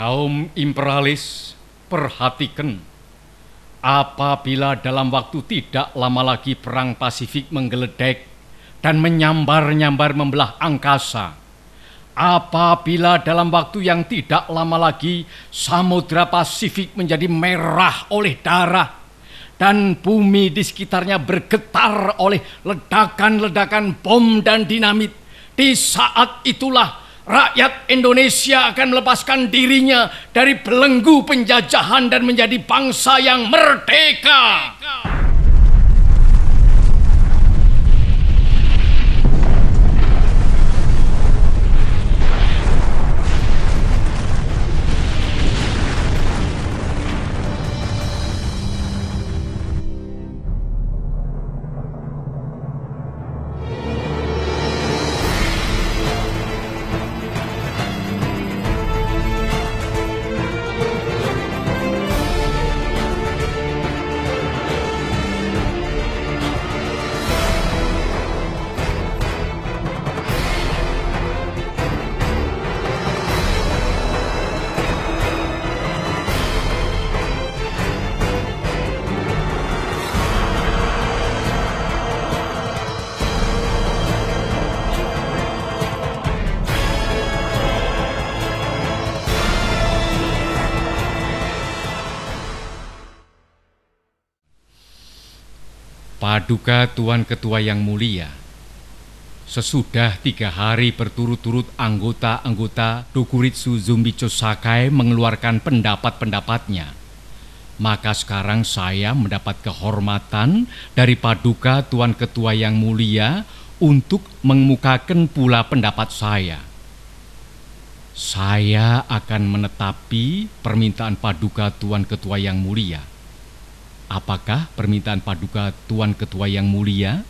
Kaum imperialis, perhatikan. Apabila dalam waktu tidak lama lagi perang Pasifik menggeledek dan menyambar-nyambar membelah angkasa, apabila dalam waktu yang tidak lama lagi Samudra Pasifik menjadi merah oleh darah dan bumi di sekitarnya bergetar oleh ledakan-ledakan bom dan dinamit, di saat itulah rakyat Indonesia akan melepaskan dirinya dari belenggu penjajahan dan menjadi bangsa yang merdeka. Paduka Tuan Ketua yang mulia, sesudah 3 hari berturut-turut anggota-anggota Dokuritsu Zumbicho Sakai mengeluarkan pendapat-pendapatnya, maka sekarang saya mendapat kehormatan dari Paduka Tuan Ketua yang mulia untuk mengemukakan pula pendapat saya. Saya akan menetapi permintaan Paduka Tuan Ketua yang mulia. Apakah permintaan Paduka Tuan Ketua yang mulia?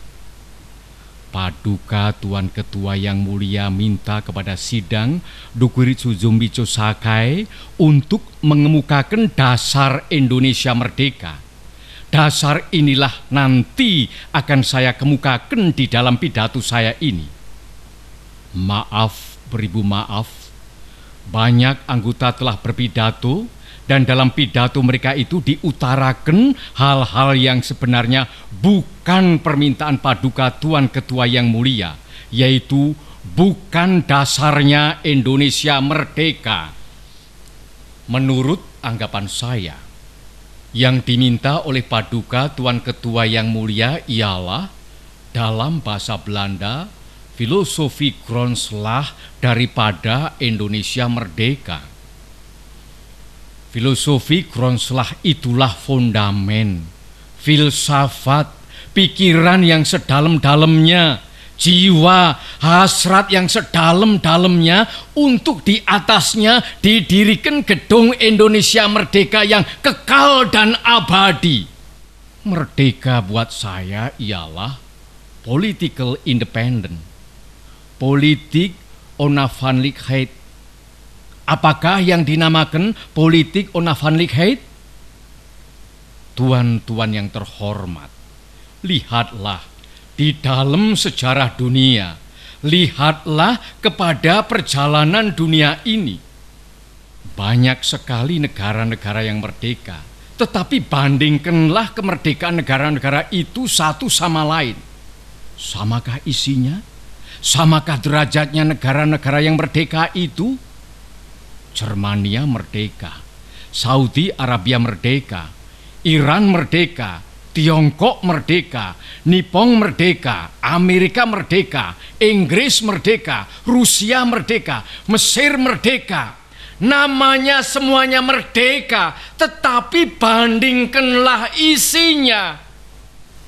Paduka Tuan Ketua yang mulia minta kepada sidang Dokuritsu Zumbicho Sakai untuk mengemukakan dasar Indonesia merdeka. Dasar inilah nanti akan saya kemukakan di dalam pidato saya ini. Maaf, beribu maaf, banyak anggota telah berpidato, dan dalam pidato mereka itu diutarakan hal-hal yang sebenarnya bukan permintaan Paduka Tuan Ketua yang mulia, yaitu bukan dasarnya Indonesia merdeka. Menurut anggapan saya, yang diminta oleh Paduka Tuan Ketua yang mulia ialah dalam bahasa Belanda filosofi grondslag daripada Indonesia merdeka. Filosofi grondslag itulah fondamen, filsafat, pikiran yang sedalam-dalamnya, jiwa, hasrat yang sedalam-dalamnya, untuk di atasnya didirikan gedung Indonesia merdeka yang kekal dan abadi. Merdeka buat saya ialah political independent, politik onafhankelijkheid. Apakah yang dinamakan politik onafhankelijkheid? Tuan-tuan yang terhormat, lihatlah di dalam sejarah dunia, lihatlah kepada perjalanan dunia ini. Banyak sekali negara-negara yang merdeka, tetapi bandingkanlah kemerdekaan negara-negara itu satu sama lain. Samakah isinya? Samakah derajatnya negara-negara yang merdeka itu? Jermania merdeka, Saudi Arabia merdeka, Iran merdeka, Tiongkok merdeka, Nippon merdeka, Amerika merdeka, Inggris merdeka, Rusia merdeka, Mesir merdeka. Namanya semuanya merdeka, tetapi bandingkanlah isinya.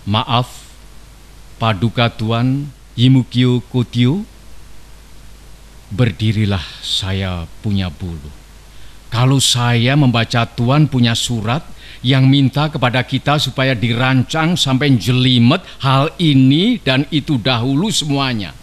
Maaf, Paduka Tuan Yimukyo Kotyo, berdirilah, saya punya bulu. Kalau saya membaca Tuan punya surat yang minta kepada kita supaya dirancang sampai jelimet hal ini dan itu dahulu semuanya.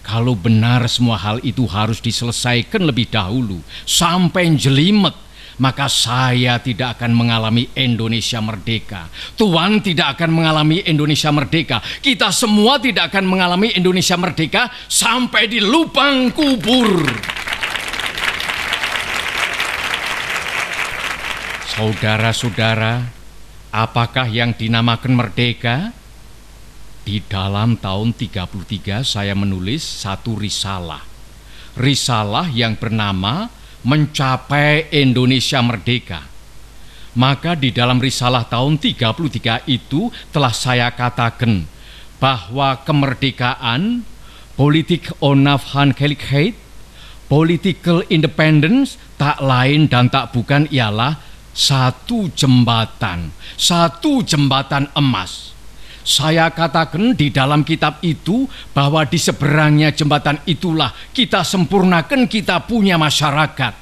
Kalau benar semua hal itu harus diselesaikan lebih dahulu sampai jelimet, maka saya tidak akan mengalami Indonesia merdeka. Tuan tidak akan mengalami Indonesia merdeka. Kita semua tidak akan mengalami Indonesia merdeka sampai di lubang kubur. Saudara-saudara, apakah yang dinamakan merdeka? Di dalam tahun 33 saya menulis satu risalah. Risalah yang bernama Mencapai Indonesia Merdeka. Maka di dalam risalah tahun 33 itu telah saya katakan bahwa kemerdekaan, politik onafhankelijkheid, political independence tak lain dan tak bukan ialah satu jembatan emas. Saya katakan di dalam kitab itu bahwa di seberangnya jembatan itulah kita sempurnakan kita punya masyarakat.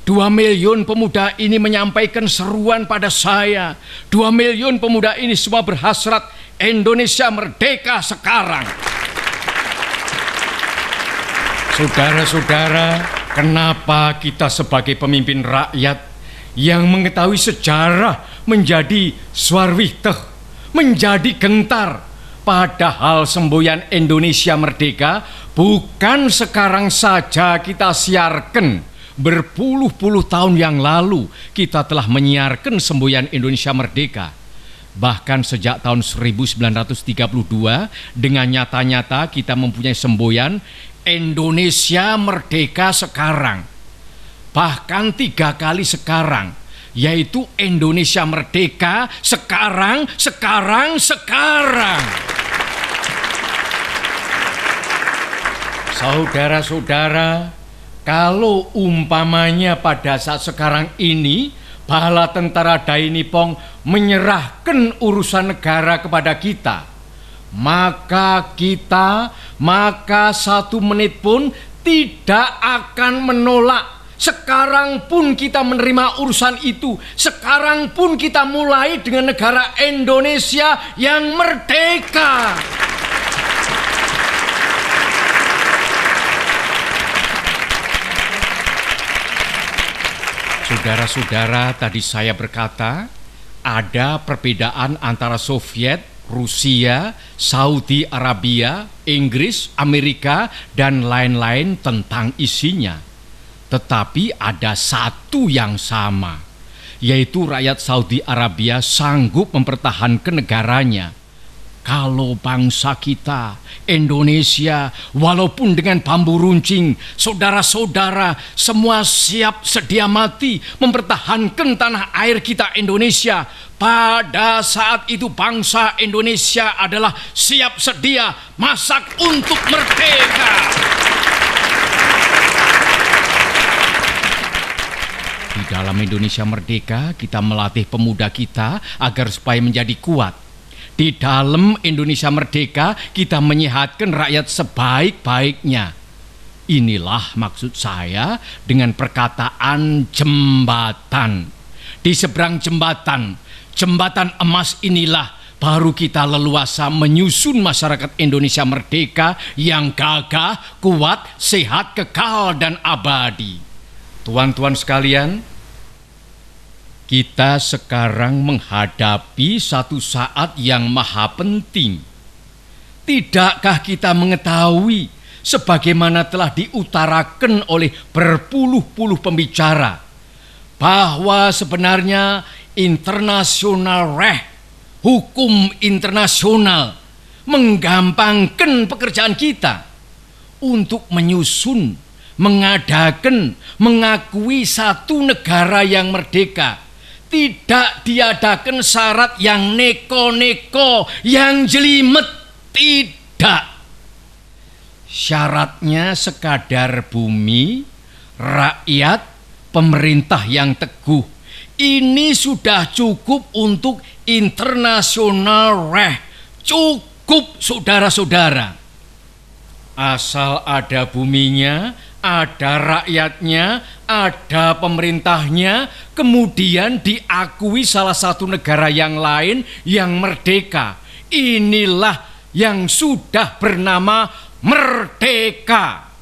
2 miliun pemuda ini menyampaikan seruan pada saya. 2 miliun pemuda ini semua berhasrat Indonesia merdeka sekarang. Saudara-saudara, kenapa kita sebagai pemimpin rakyat yang mengetahui sejarah menjadi swarwichteh, menjadi gentar, padahal semboyan Indonesia merdeka bukan sekarang saja kita siarkan. Berpuluh-puluh tahun yang lalu kita telah menyiarkan semboyan Indonesia merdeka. Bahkan sejak tahun 1932 dengan nyata-nyata kita mempunyai semboyan Indonesia merdeka sekarang. Bahkan 3 kali sekarang, yaitu Indonesia merdeka sekarang. Saudara-saudara, kalau umpamanya pada saat sekarang ini bala tentara Dai Nippon menyerahkan urusan negara kepada kita, maka 1 menit pun tidak akan menolak. Sekarang pun kita menerima urusan itu. Sekarang pun kita mulai dengan negara Indonesia yang merdeka. Saudara-saudara, tadi saya berkata ada perbedaan antara Soviet, Rusia, Saudi Arabia, Inggris, Amerika, dan lain-lain tentang isinya. Tetapi ada satu yang sama, yaitu rakyat Saudi Arabia sanggup mempertahankan negaranya. Kalau bangsa kita, Indonesia, walaupun dengan bambu runcing, saudara-saudara semua siap sedia mati mempertahankan tanah air kita Indonesia. Pada saat itu bangsa Indonesia adalah siap sedia masak untuk merdeka. Di dalam Indonesia merdeka, kita melatih pemuda kita agar supaya menjadi kuat. Di dalam Indonesia merdeka, kita menyehatkan rakyat sebaik-baiknya. Inilah maksud saya dengan perkataan jembatan. Di seberang jembatan emas inilah baru kita leluasa menyusun masyarakat Indonesia merdeka yang gagah, kuat, sehat, kekal, dan abadi. Tuan-tuan sekalian, kita sekarang menghadapi satu saat yang maha penting. Tidakkah kita mengetahui sebagaimana telah diutarakan oleh berpuluh-puluh pembicara bahwa sebenarnya international law, hukum internasional menggampangkan pekerjaan kita untuk menyusun, mengadakan, mengakui satu negara yang merdeka. Tidak diadakan syarat yang neko-neko, yang jelimet. Tidak. Syaratnya sekadar bumi, rakyat, pemerintah yang teguh. Ini sudah cukup untuk internasional law. Cukup, saudara-saudara. Asal ada buminya, ada rakyatnya, ada pemerintahnya, kemudian diakui salah satu negara yang lain yang merdeka. Inilah yang sudah bernama merdeka.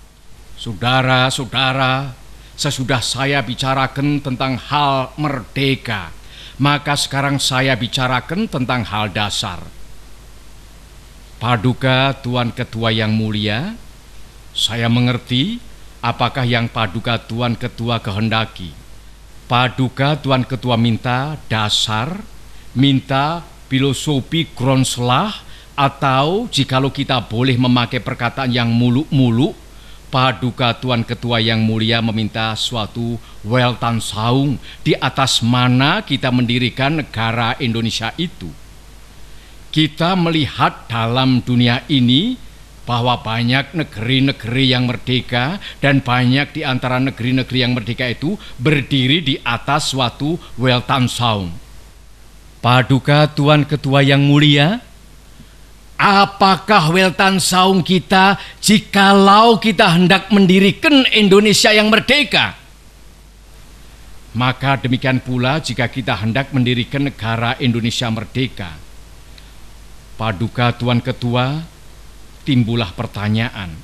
Saudara-saudara, sesudah saya bicarakan tentang hal merdeka, maka sekarang saya bicarakan tentang hal dasar. Paduka Tuan Ketua yang mulia, saya mengerti apakah yang Paduka Tuan Ketua kehendaki. Paduka Tuan Ketua minta dasar, minta filosofi Grondslag, atau jikalau kita boleh memakai perkataan yang muluk-muluk, Paduka Tuan Ketua yang mulia meminta suatu Weltanschauung di atas mana kita mendirikan negara Indonesia itu. Kita melihat dalam dunia ini bahwa banyak negeri-negeri yang merdeka dan banyak di antara negeri-negeri yang merdeka itu berdiri di atas suatu Weltanschauung. Paduka Tuan Ketua yang mulia, apakah Weltanschauung kita jikalau kita hendak mendirikan Indonesia yang merdeka? Maka demikian pula jika kita hendak mendirikan negara Indonesia merdeka. Paduka Tuan Ketua, timbullah pertanyaan,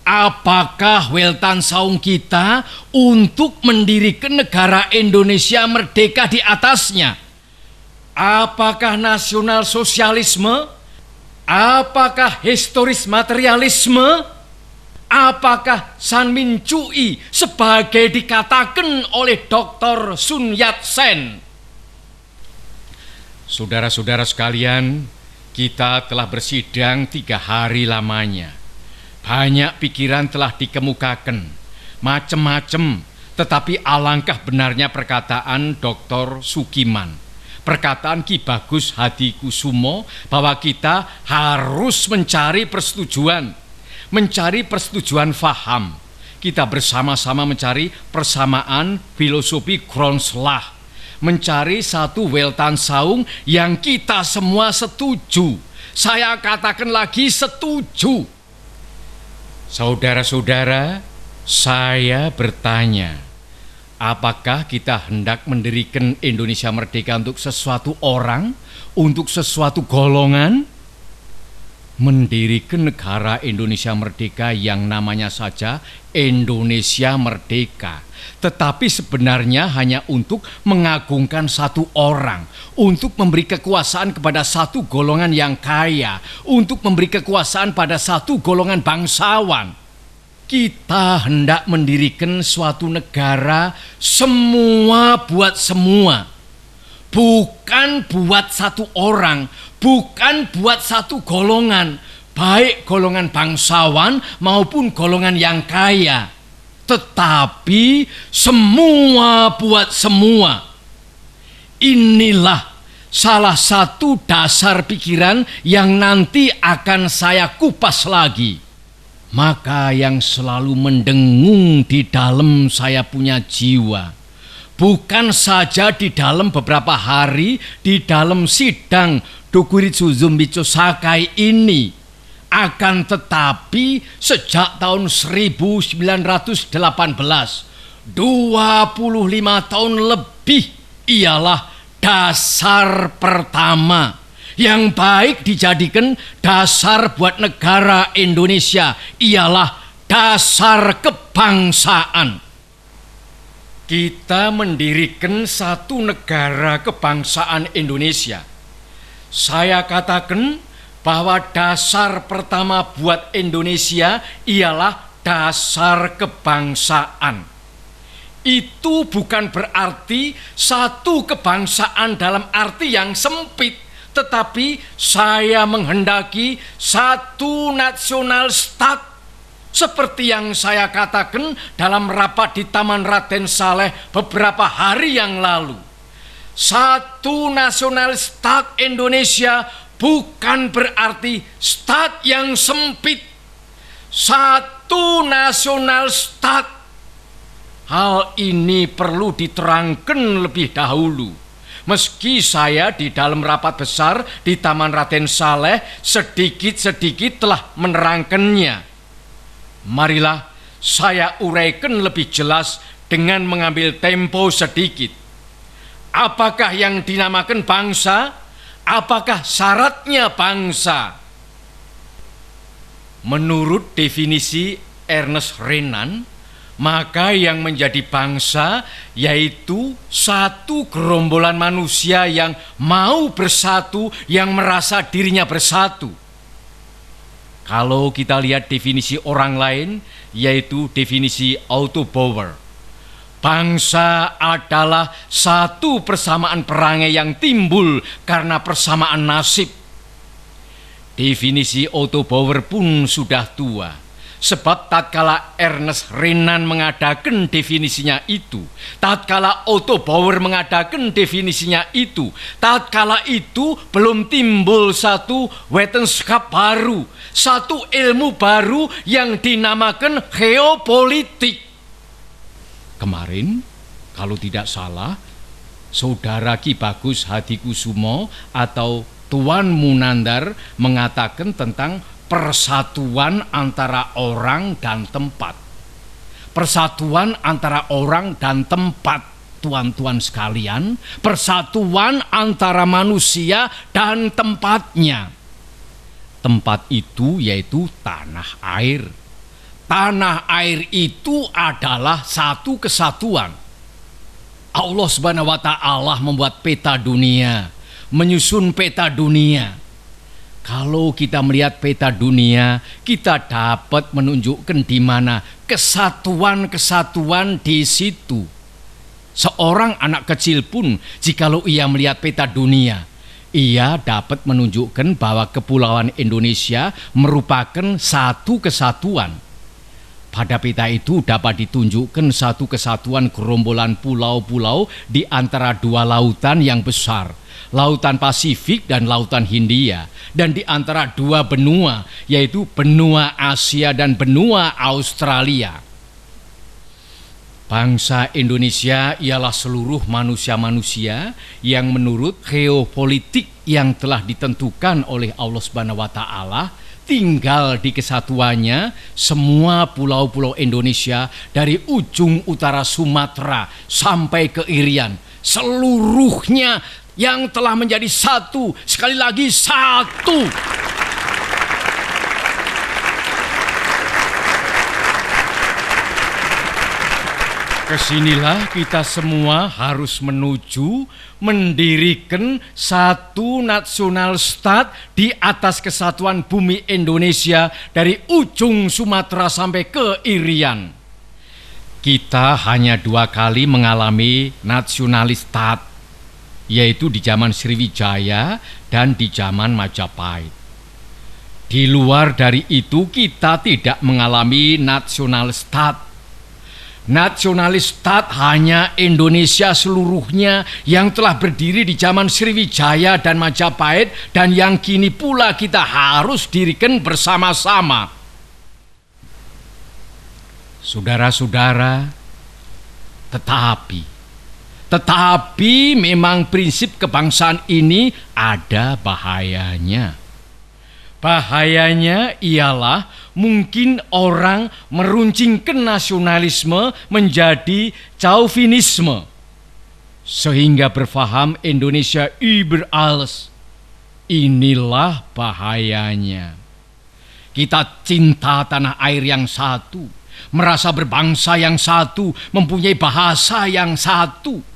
apakah Weltanschauung kita untuk mendirikan negara Indonesia merdeka di atasnya? Apakah nasional sosialisme? Apakah historis materialisme? Apakah San Min Cui sebagai dikatakan oleh Dr. Sun Yat-sen? Saudara-saudara sekalian, kita telah bersidang 3 hari lamanya. Banyak pikiran telah dikemukakan, macam-macam, tetapi alangkah benarnya perkataan Dr. Sukiman, perkataan Ki Bagus Hadikusumo, bahwa kita harus mencari persetujuan faham. Kita bersama-sama mencari persamaan filosofi Grondslag, mencari satu Weltanschauung yang kita semua setuju. Saya katakan lagi setuju. Saudara-saudara, saya bertanya, apakah kita hendak mendirikan Indonesia merdeka untuk sesuatu orang, untuk sesuatu golongan? Mendirikan negara Indonesia merdeka yang namanya saja Indonesia merdeka, tetapi sebenarnya hanya untuk mengagungkan satu orang, untuk memberi kekuasaan kepada satu golongan yang kaya, untuk memberi kekuasaan pada satu golongan bangsawan. Kita hendak mendirikan suatu negara semua buat semua, bukan buat satu orang, bukan buat satu golongan, baik golongan bangsawan maupun golongan yang kaya, tetapi semua buat semua. Inilah salah satu dasar pikiran yang nanti akan saya kupas lagi. Maka yang selalu mendengung di dalam saya punya jiwa, bukan saja di dalam beberapa hari di dalam sidang Dokuritsu Zumbicho Sakai ini, akan tetapi sejak tahun 1918, 25 tahun lebih, ialah dasar pertama yang baik dijadikan dasar buat negara Indonesia, ialah dasar kebangsaan. Kita mendirikan satu negara kebangsaan Indonesia. Saya katakan bahwa dasar pertama buat Indonesia ialah dasar kebangsaan. Itu bukan berarti satu kebangsaan dalam arti yang sempit, tetapi saya menghendaki satu nasional stat, seperti yang saya katakan dalam rapat di Taman Raden Saleh beberapa hari yang lalu. Satu nasional stat Indonesia bukan berarti stat yang sempit. Satu nasional stat. Hal ini perlu diterangkan lebih dahulu. Meski saya di dalam rapat besar di Taman Raden Saleh sedikit-sedikit telah menerangkannya. Marilah saya uraikan lebih jelas dengan mengambil tempo sedikit. Apakah yang dinamakan bangsa? Apakah syaratnya bangsa? Menurut definisi Ernest Renan, maka yang menjadi bangsa yaitu satu gerombolan manusia yang mau bersatu, yang merasa dirinya bersatu. Kalau kita lihat definisi orang lain, yaitu definisi Otto Bauer, Bangsa adalah satu persamaan perangai yang timbul karena persamaan nasib. Definisi Otto Bauer pun sudah tua. Sebab tatkala Ernest Renan mengadakan definisinya itu, tatkala Otto Bauer mengadakan definisinya itu, tatkala itu belum timbul satu wetenschap baru, satu ilmu baru yang dinamakan geopolitik. Kemarin, kalau tidak salah, Saudara Ki Bagus Hadikusumo atau Tuan Munandar mengatakan tentang persatuan antara orang dan tempat. Persatuan antara orang dan tempat, tuan-tuan sekalian. Persatuan antara manusia dan tempatnya. Tempat itu yaitu tanah air. Tanah air itu adalah satu kesatuan. Allah Subhanahu wa Ta'ala membuat peta dunia, menyusun peta dunia. Kalau kita melihat peta dunia, kita dapat menunjukkan di mana kesatuan-kesatuan di situ. Seorang anak kecil pun, jikalau ia melihat peta dunia, ia dapat menunjukkan bahwa Kepulauan Indonesia merupakan satu kesatuan. Pada peta itu dapat ditunjukkan satu kesatuan gerombolan pulau-pulau di antara dua lautan yang besar, Lautan Pasifik dan Lautan Hindia, dan di antara dua benua, yaitu benua Asia dan benua Australia. Bangsa Indonesia ialah seluruh manusia-manusia yang menurut geopolitik yang telah ditentukan oleh Allah Subhanahu wa Ta'ala tinggal di kesatuannya semua pulau-pulau Indonesia dari ujung utara Sumatera sampai ke Irian, seluruhnya yang telah menjadi satu, sekali lagi satu. Kesinilah kita semua harus menuju mendirikan satu nasional stat di atas kesatuan bumi Indonesia dari ujung Sumatera sampai ke Irian. Kita hanya 2 kali mengalami nasionalis stat, yaitu di zaman Sriwijaya dan di zaman Majapahit. Di luar dari itu kita tidak mengalami nasional stat. Nasionalis stat hanya Indonesia seluruhnya yang telah berdiri di zaman Sriwijaya dan Majapahit dan yang kini pula kita harus dirikan bersama-sama. Saudara-saudara, tetapi memang prinsip kebangsaan ini ada bahayanya. Bahayanya ialah mungkin orang meruncingkan nasionalisme menjadi chauvinisme, sehingga berfaham Indonesia über alles. Inilah bahayanya. Kita cinta tanah air yang satu, merasa berbangsa yang satu, mempunyai bahasa yang satu.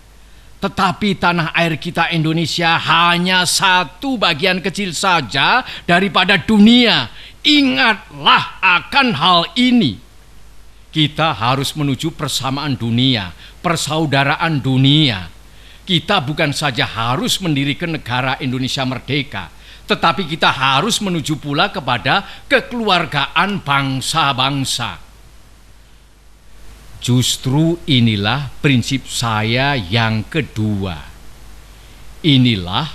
Tetapi tanah air kita Indonesia hanya satu bagian kecil saja daripada dunia. Ingatlah akan hal ini. Kita harus menuju persamaan dunia, persaudaraan dunia. Kita bukan saja harus mendirikan negara Indonesia merdeka, tetapi kita harus menuju pula kepada kekeluargaan bangsa-bangsa. Justru inilah prinsip saya yang kedua. Inilah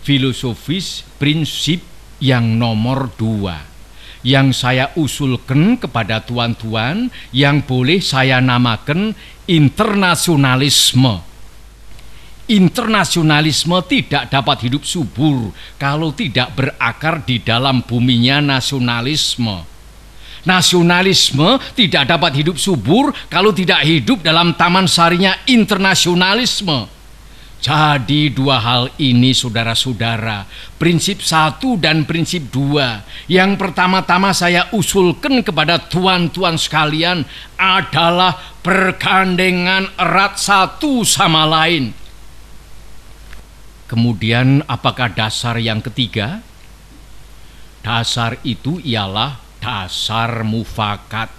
filosofis prinsip yang nomor 2 yang saya usulkan kepada tuan-tuan yang boleh saya namakan internasionalisme. Internasionalisme tidak dapat hidup subur kalau tidak berakar di dalam buminya nasionalisme. Nasionalisme tidak dapat hidup subur kalau tidak hidup dalam taman sarinya internasionalisme. Jadi 2 hal ini saudara-saudara, prinsip 1 dan prinsip 2, yang pertama-tama saya usulkan kepada tuan-tuan sekalian adalah bergandengan erat satu sama lain. Kemudian apakah dasar yang ketiga? Dasar itu ialah dasar mufakat.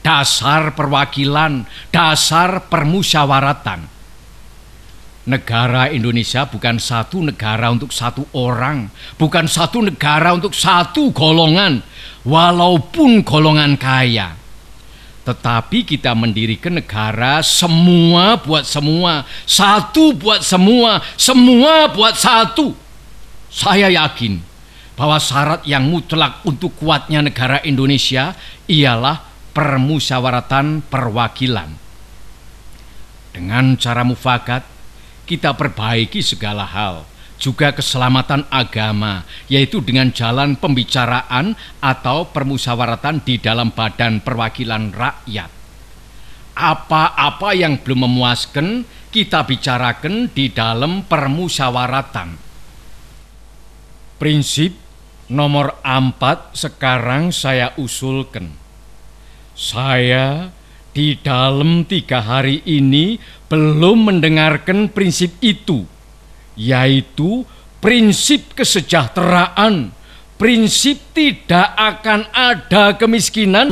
dasar perwakilan, dasar permusyawaratan. Negara Indonesia bukan satu negara untuk satu orang, bukan satu negara untuk satu golongan, walaupun golongan kaya. Tetapi kita mendirikan negara semua buat semua, satu buat semua, semua buat satu. Saya yakin bahwa syarat yang mutlak untuk kuatnya negara Indonesia ialah permusyawaratan perwakilan. Dengan cara mufakat, kita perbaiki segala hal, juga keselamatan agama, yaitu dengan jalan pembicaraan atau permusyawaratan di dalam badan perwakilan rakyat. Apa-apa yang belum memuaskan, kita bicarakan di dalam permusyawaratan. Prinsip nomor 4 sekarang saya usulkan. Saya di dalam 3 hari ini belum mendengarkan prinsip itu, yaitu prinsip kesejahteraan, prinsip tidak akan ada kemiskinan